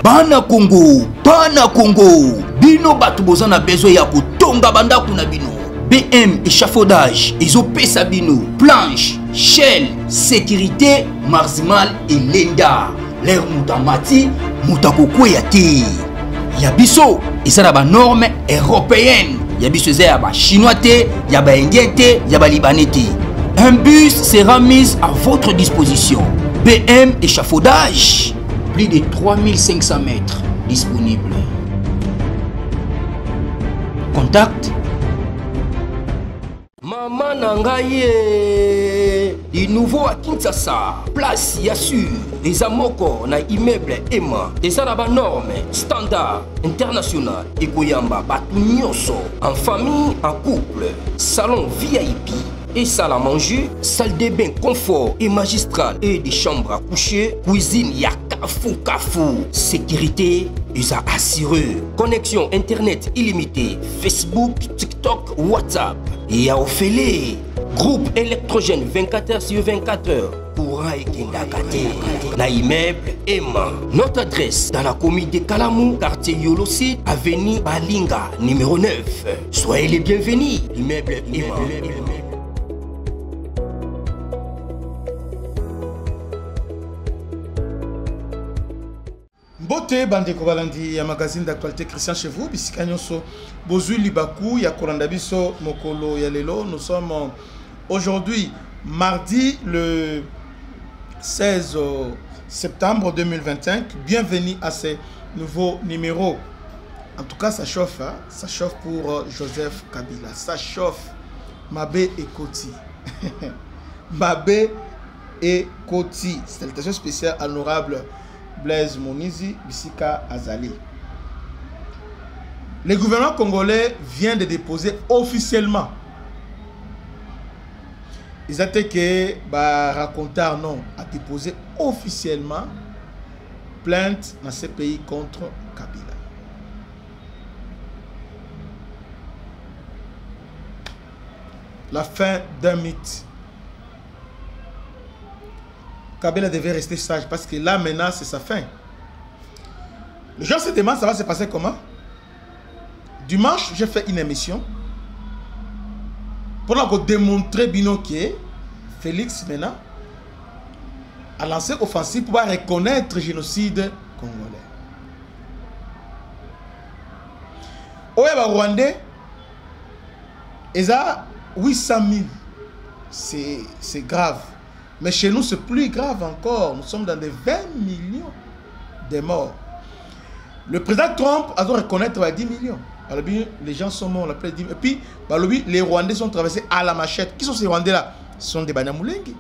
Bana Congo, bino batu boza na besoin ya kotonga bandaku na bino. BM échafaudage, ezopesa bino, planche, shell, sécurité, marzimal et lenda. L'air mutamati, mutakoko ya te. Yabiso, ezala ba norme européenne. Yabiso ezala ba chinois te, ya ba indien te, ya ba libanais te. Un bus sera mis à votre disposition. BM échafaudage, plus de 3500 mètres disponibles. Contact Maman Nangaye, du nouveau à Kinshasa, place Yassur, les amoko na immeuble Emma, des arabes normes, standard, international, et Goyamba, Batunyoso, en famille, en couple, salon VIP, et salle à manger, salle de bain confort et magistral, et des chambres à coucher, cuisine, Kafou, sécurité, ils a assuré. Connexion internet illimitée, Facebook, TikTok, WhatsApp. Et à Ophélie, groupe électrogène 24h/24h. Courant et Kendakate. La immeuble Emma. Notre adresse dans la commune de Kalamou, quartier Yolosi, avenue Balinga, numéro 9. Soyez les bienvenus. Immeuble Emma. Bote bandeko balandi ya magazine d'actualité Christian chez vous bisika nyonso bozui libaku ya kolanda biso mokolo ya lelo. Nous sommes aujourd'hui mardi le 16 septembre 2025. Bienvenue à ce nouveau numéro. En tout cas ça chauffe, hein? Ça chauffe pour Joseph Kabila, ça chauffe. Mabé et Koti. Mabé et Koti. Salutations spéciales à l'honorable Blaise Monizi Bisika Azali. Le gouvernement congolais vient de déposer officiellement. Ils ont dit que raconteur non a déposé officiellement plainte dans ce pays contre Kabila. La fin d'un mythe. Kabila devait rester sage parce que là maintenant c'est sa fin. Les gens se demandent ça va se passer comment. Dimanche j'ai fait une émission pour démontrer que Félix maintenant a lancé offensive pour reconnaître le génocide congolais. Oye ba Rwandais, ils ont 800 000. C'est grave. Mais chez nous, c'est plus grave encore. Nous sommes dans des 20 millions de morts. Le président Trump a dû reconnaître 10 millions. Alors, les gens sont morts. Et puis, les Rwandais sont traversés à la machette. Qui sont ces Rwandais-là? Ce sont des Banyamulenge.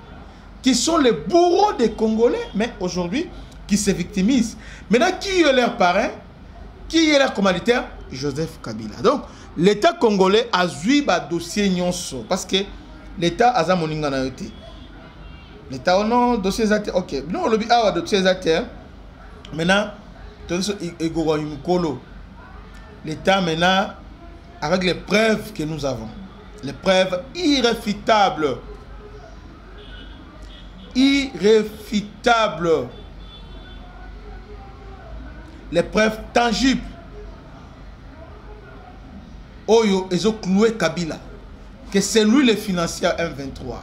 Qui sont les bourreaux des Congolais, mais aujourd'hui, qui se victimisent. Maintenant, qui est leur parrain? Qui est leur commanditaire? Joseph Kabila. Donc, l'État congolais a joué un dossier nyonso. Parce que l'État a joué moninga na yote. L'État au nom dossier zate, ok. Non, le a dossier zate. Maintenant, l'État maintenant, avec les preuves que nous avons, les preuves irréfutables, les preuves tangibles. Oyo, ils ont cloué Kabila, que c'est lui le financier M23.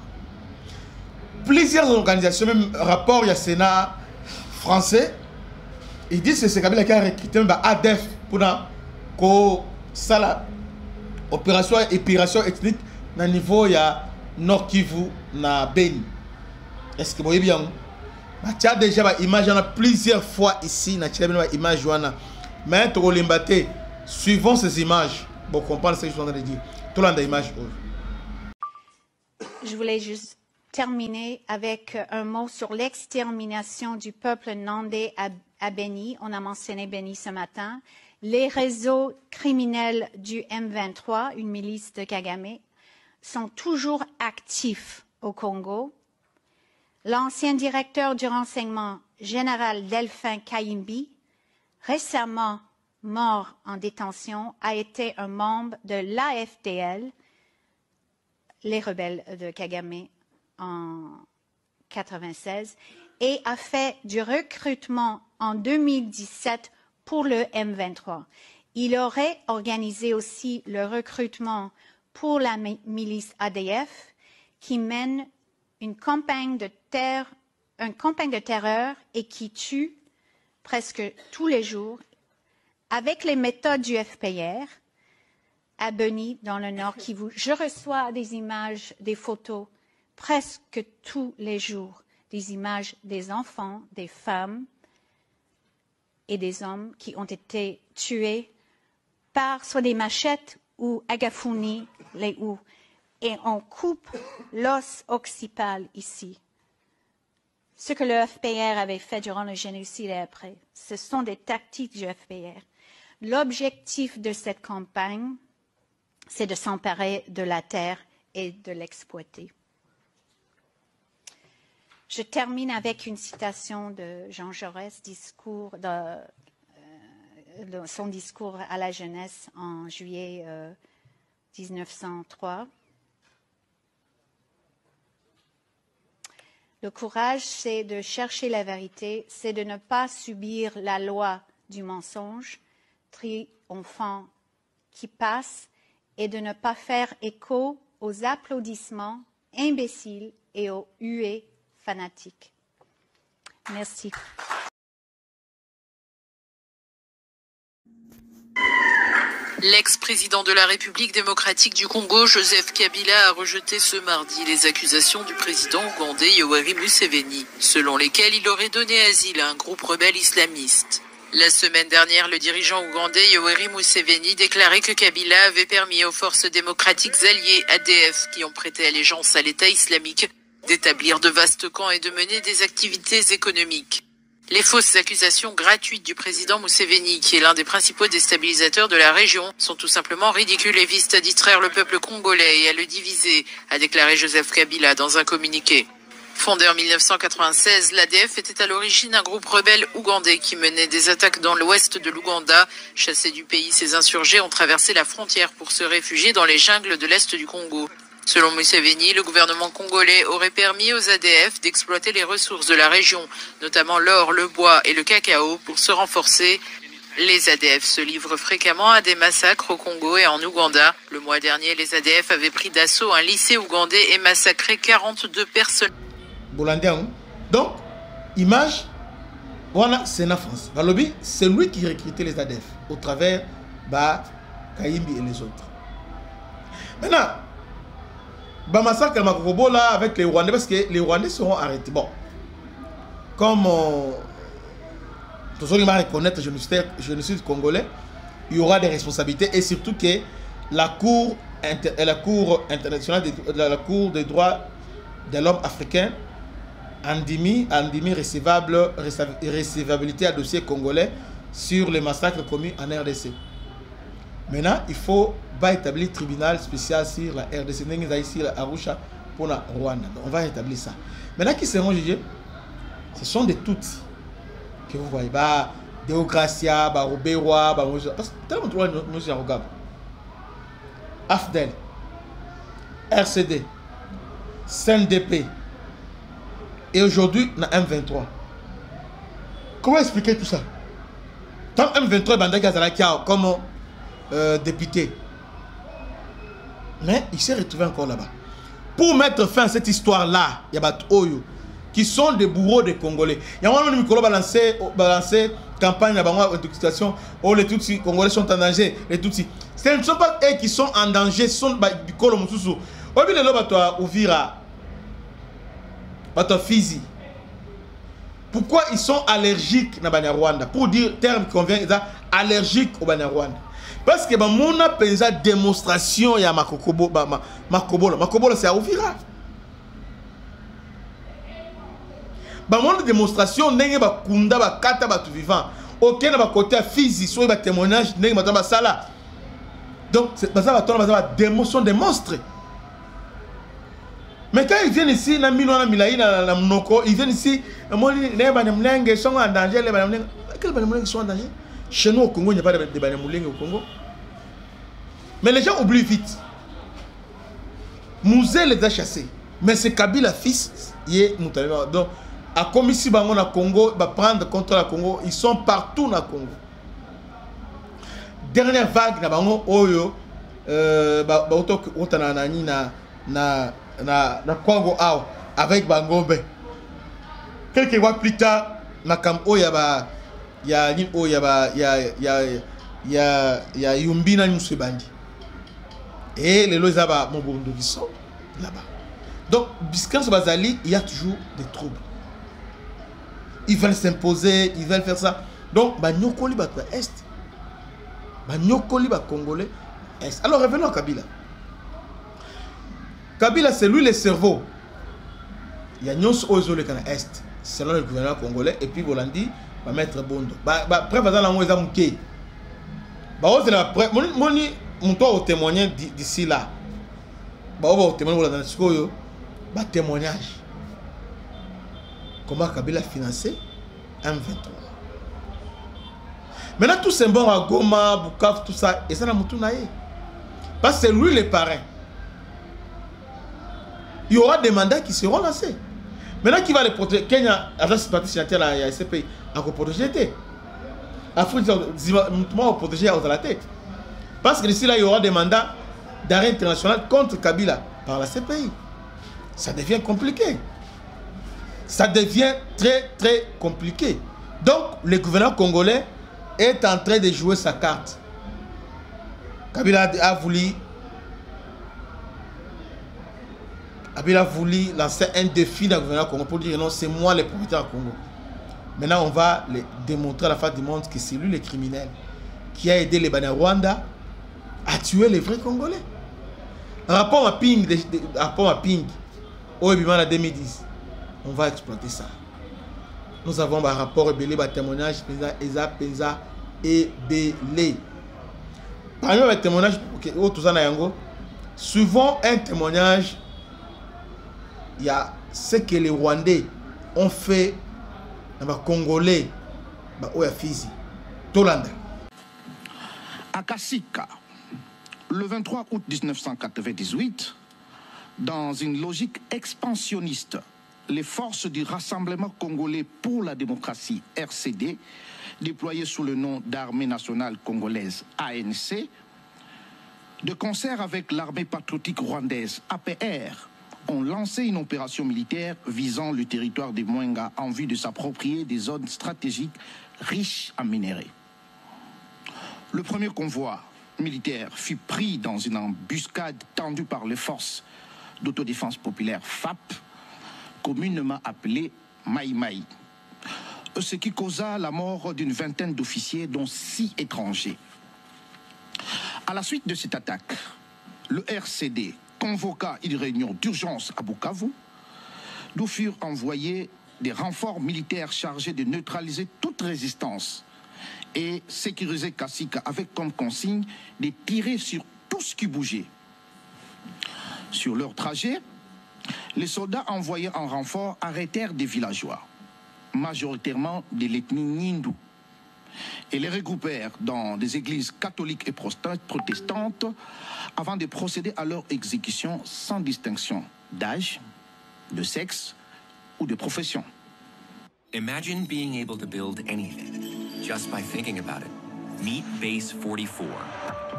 Plusieurs organisations, même rapport, il y a Sénat français, ils disent que c'est Kabila qui a recruté ADF pour la opération ethnique dans le niveau il y a Nord Kivu, na Beni. Est-ce que vous voyez bien? Tu as déjà une image plusieurs fois ici, tu as une image. Mais suivons ces images pour comprendre ce que je suis en train de dire. Tout le monde a image. Je voulais juste terminer avec un mot sur l'extermination du peuple nandais à Beni. On a mentionné Beni ce matin. Les réseaux criminels du M23, une milice de Kagame, sont toujours actifs au Congo. L'ancien directeur du renseignement général Delphin Kayimbi, récemment mort en détention, a été un membre de l'AFDL, les rebelles de Kagame, en 1996, et a fait du recrutement en 2017 pour le M23. Il aurait organisé aussi le recrutement pour la milice ADF qui mène une campagne de terreur et qui tue presque tous les jours avec les méthodes du FPR à Beni dans le nord je reçois des images, des photos presque tous les jours, des images des enfants, des femmes et des hommes qui ont été tués par soit des machettes ou agafuni, les houes. Et on coupe l'os occipitale ici. Ce que le FPR avait fait durant le génocide et après, ce sont des tactiques du FPR. L'objectif de cette campagne, c'est de s'emparer de la terre et de l'exploiter. Je termine avec une citation de Jean Jaurès, son discours à la jeunesse en juillet 1903. Le courage, c'est de chercher la vérité, c'est de ne pas subir la loi du mensonge triomphant qui passe et de ne pas faire écho aux applaudissements imbéciles et aux huées fanatiques. Merci. L'ex-président de la République démocratique du Congo, Joseph Kabila, a rejeté ce mardi les accusations du président ougandais Yoweri Museveni, selon lesquelles il aurait donné asile à un groupe rebelle islamiste. La semaine dernière, le dirigeant ougandais Yoweri Museveni déclarait que Kabila avait permis aux forces démocratiques alliées ADF, qui ont prêté allégeance à l'État islamique, d'établir de vastes camps et de mener des activités économiques. Les fausses accusations gratuites du président Museveni, qui est l'un des principaux déstabilisateurs de la région, sont tout simplement ridicules et visent à distraire le peuple congolais et à le diviser, a déclaré Joseph Kabila dans un communiqué. Fondé en 1996, l'ADF était à l'origine un groupe rebelle ougandais qui menait des attaques dans l'ouest de l'Ouganda. Chassés du pays, ces insurgés ont traversé la frontière pour se réfugier dans les jungles de l'est du Congo. Selon Museveni, le gouvernement congolais aurait permis aux ADF d'exploiter les ressources de la région, notamment l'or, le bois et le cacao, pour se renforcer. Les ADF se livrent fréquemment à des massacres au Congo et en Ouganda. Le mois dernier, les ADF avaient pris d'assaut un lycée ougandais et massacré 42 personnes. Donc, image, voilà, c'est la France. Balobi, c'est lui qui recrutait les ADF au travers Kayimbi et les autres. Maintenant, massacre à Makokobo là avec les Rwandais, parce que les Rwandais seront arrêtés. Bon, comme tous ceux qui vont reconnaître le génocide congolais, il y aura des responsabilités et surtout que la Cour internationale, la Cour des droits de l'homme africain, endémie recevabilité à dossier congolais sur les massacres commis en RDC. Maintenant, il faut établir un tribunal spécial sur la RDC, ici à Arusha pour la Rwanda. On va établir ça. Maintenant, qui seront jugés? Ce sont des Tutsis que vous voyez. Deogracia, Robewa, parce que tellement de droits nous y regardons. AFDEL, RCD, CNDP et aujourd'hui, on a M23. Comment expliquer tout ça? Tant M23 Bandagazalakia comme député. Mais il s'est retrouvé encore là-bas. Pour mettre fin à cette histoire-là, il y a des Oyo qui sont des bourreaux des Congolais. Il y a un moment où balancé campagne d'intoxication. Oh, les Tutsis Congolais sont en danger. Les Tutsis. Ce ne sont pas eux qui sont en danger, ce sont du Kolo Moussousou. Au lieu de l'eau, Ouvira, Fizi. Pourquoi ils sont allergiques à Rwanda? Pour dire terme qui convient, ils sont allergiques au Rwanda. Parce que mon a démonstration ya Makobola c'est à Ouvira. Mon démonstration n'est pas kunda ba kata ba tout vivant. Aucun na côté physique soit ba témoignage n'est pas dans sala. Donc c'est pas ça va tourner ba démonstration des monstres. Mais quand ils viennent ici na milona milai na mnoko, ils viennent ici moi les banemlenge sont en danger les banemlenge. Quels banemlenge sont en danger? Chez nous au Congo, il n'y a pas de banemlenge au Congo. Mais les gens oublient vite. Mouzé les a chassés. Mais c'est Kabila fils, il est Moutalema. Donc, à Komissi Bango na Congo, va prendre contre la Congo, ils sont partout na Congo. Dernière vague na Bango, Oyo, na Congo avec Bangobe. Quelques mois plus tard, Makam Oya il y a Yumbina Nusebandi. Et les Lozaba Mobondo qui sont là-bas. Donc, Biscan Bazali, il y a toujours des troubles. Ils veulent s'imposer, ils veulent faire ça. Donc, Nyokoli va Est. Nyokoli va Congolais Est. Alors, revenons à Kabila. Kabila, c'est lui le cerveau. Il y a Nyons Ozole Kana Est, selon le gouvernement congolais, et puis Bolandi va mettre Bondo. Après, va dans la moïse à Mouké. Mon toit au témoigner d'ici là. On va témoigner dans le témoignage. Comment Kabila a financé M23. Maintenant, tout c'est bon à Goma, Bukavu, tout ça, et ça n'a pas naïe. Parce que c'est lui le parrain. Il y aura des mandats qui seront lancés. Maintenant, qui va les protéger? Kenya, agence partie signataire à la CPI, à protéger. Afrique, on va protéger à la tête. Parce que d'ici là, il y aura des mandats d'arrêt international contre Kabila par la CPI. Ça devient compliqué. Ça devient très, très compliqué. Donc, le gouvernement congolais est en train de jouer sa carte. Kabila a voulu lancer un défi dans le gouvernement congolais pour dire non, c'est moi le propriétaire du Congo. Maintenant, on va démontrer à la face du monde que c'est lui le criminel qui a aidé les Banyarwanda à tuer les vrais Congolais. Rapport à Ping, au Ebimana 2010, on va exploiter ça. Nous avons un rapport ébélé, un témoignage, Penza et Belé. Parmi les témoignages, souvent un témoignage, il y a ce que les Rwandais ont fait dans les Congolais, au Fizi, Tolanda. À Kasika, le 23 août 1998, dans une logique expansionniste, les forces du Rassemblement congolais pour la démocratie, RCD, déployées sous le nom d'Armée nationale congolaise, ANC, de concert avec l'armée patriotique rwandaise, APR, ont lancé une opération militaire visant le territoire des Mwenga en vue de s'approprier des zones stratégiques riches en minerais. Le premier convoi militaire fut pris dans une embuscade tendue par les forces d'autodéfense populaire FAP, communément appelée Maï Maï, ce qui causa la mort d'une vingtaine d'officiers, dont 6 étrangers. À la suite de cette attaque, le RCD convoqua une réunion d'urgence à Bukavu, d'où furent envoyés des renforts militaires chargés de neutraliser toute résistance et sécuriser Kasika avec comme consigne de tirer sur tout ce qui bougeait. Sur leur trajet, les soldats envoyés en renfort arrêtèrent des villageois, majoritairement de l'ethnie Nyindu, et les regroupèrent dans des églises catholiques et protestantes avant de procéder à leur exécution sans distinction d'âge, de sexe ou de profession. Imagine being able to build anything just by thinking about it. Meet Base 44,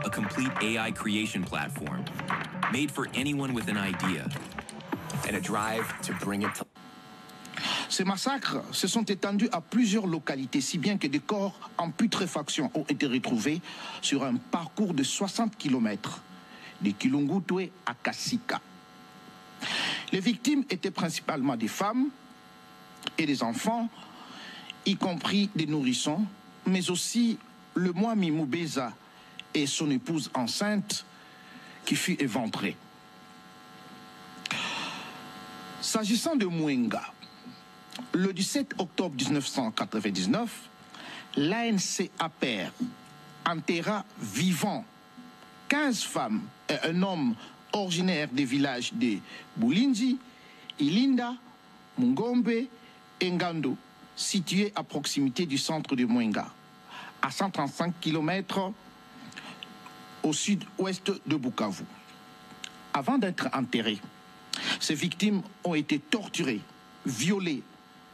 a complete AI creation platform made for anyone with an idea and a drive to bring it to. Ces massacres se sont étendus à plusieurs localités, si bien que des corps en putréfaction ont été retrouvés sur un parcours de 60 km de Kilungutwe à Kasika. Les victimes étaient principalement des femmes et des enfants, y compris des nourrissons, mais aussi le Mwami Mubeza et son épouse enceinte qui fut éventrée. S'agissant de Mwenga, le 17 octobre 1999, l'ANC APR enterra vivants 15 femmes et un homme originaire des villages de Bulinzi, Ilinda, Mungombe et Ngando, situés à proximité du centre de Mwenga, à 135 km au sud-ouest de Bukavu. Avant d'être enterrées, ces victimes ont été torturées, violées,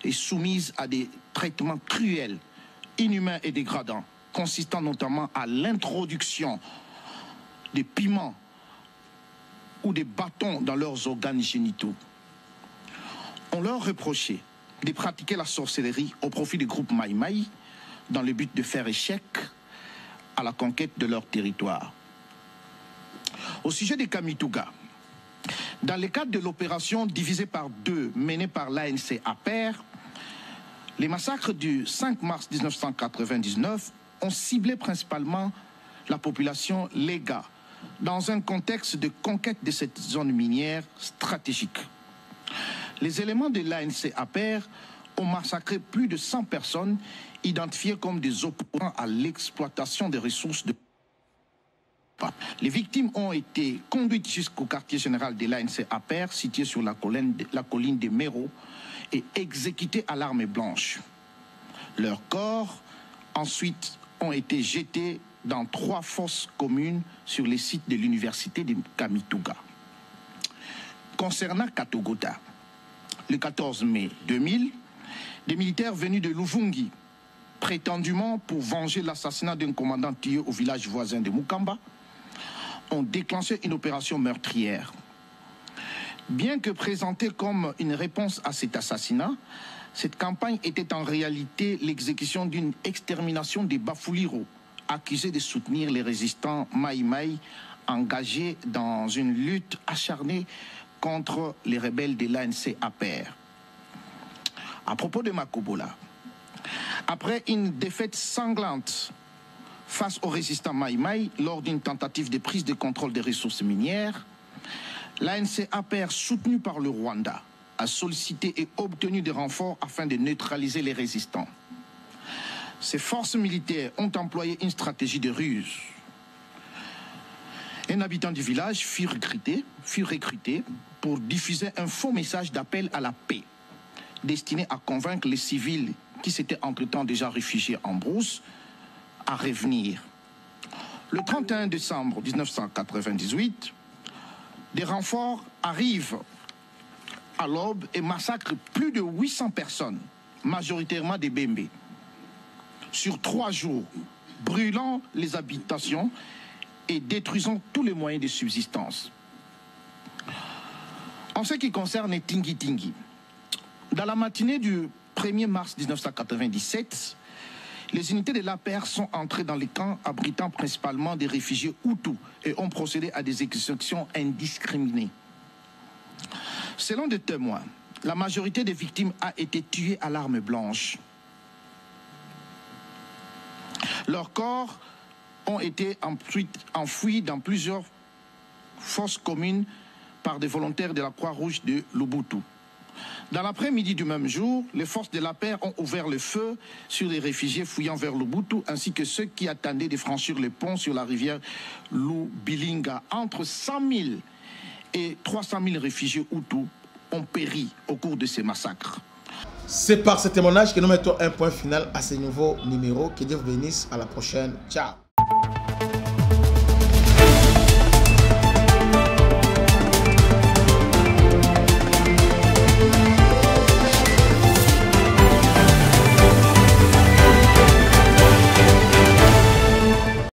et soumises à des traitements cruels, inhumains et dégradants, consistant notamment à l'introduction des piments ou des bâtons dans leurs organes génitaux. On leur reprochait de pratiquer la sorcellerie au profit du groupe Maï Maï dans le but de faire échec à la conquête de leur territoire. Au sujet des Kamituga, dans le cadre de l'opération divisée par deux menée par l'ANC APER, les massacres du 5 mars 1999 ont ciblé principalement la population Lega dans un contexte de conquête de cette zone minière stratégique. Les éléments de l'ANC APER ont massacré plus de 100 personnes identifiées comme des opposants à l'exploitation des ressources de... Les victimes ont été conduites jusqu'au quartier général de l'ANC APER, situé sur la colline de Méro, et exécutées à l'arme blanche. Leurs corps, ensuite, ont été jetés dans 3 fosses communes sur les sites de l'université de Kamituga. Concernant Katogota, le 14 mai 2000, des militaires venus de Luvungi, prétendument pour venger l'assassinat d'un commandant tué au village voisin de Mukamba, ont déclenché une opération meurtrière. Bien que présentée comme une réponse à cet assassinat, cette campagne était en réalité l'exécution d'une extermination des Bafuliro, accusés de soutenir les résistants Maï Maï engagés dans une lutte acharnée contre les rebelles de l'ANC APER. À propos de Makobola, après une défaite sanglante face aux résistants Maï Maï lors d'une tentative de prise de contrôle des ressources minières, l'ANC APER, soutenu par le Rwanda, a sollicité et obtenu des renforts afin de neutraliser les résistants. Ces forces militaires ont employé une stratégie de ruse. Un habitant du village fut recruté pour diffuser un faux message d'appel à la paix, destiné à convaincre les civils qui s'étaient entre-temps déjà réfugiés en brousse à revenir. Le 31 décembre 1998, des renforts arrivent à l'aube et massacrent plus de 800 personnes, majoritairement des Bembe, sur 3 jours, brûlant les habitations et détruisant tous les moyens de subsistance. En ce qui concerne Tingi Tingi, dans la matinée du 1er mars 1997, les unités de l'APER sont entrées dans les camps abritant principalement des réfugiés Hutus et ont procédé à des exécutions indiscriminées. Selon des témoins, la majorité des victimes a été tuée à l'arme blanche. Leurs corps ont été ensuite enfouis dans plusieurs fosses communes par des volontaires de la Croix-Rouge de Lubuntu. Dans l'après-midi du même jour, les forces de l'APER ont ouvert le feu sur les réfugiés fouillant vers Lubuntu ainsi que ceux qui attendaient de franchir le pont sur la rivière Lubilinga. Entre 100 000 et 300 000 réfugiés Hutus ont péri au cours de ces massacres. C'est par ce témoignage que nous mettons un point final à ce nouveau numéro. Que Dieu vous bénisse. À la prochaine. Ciao.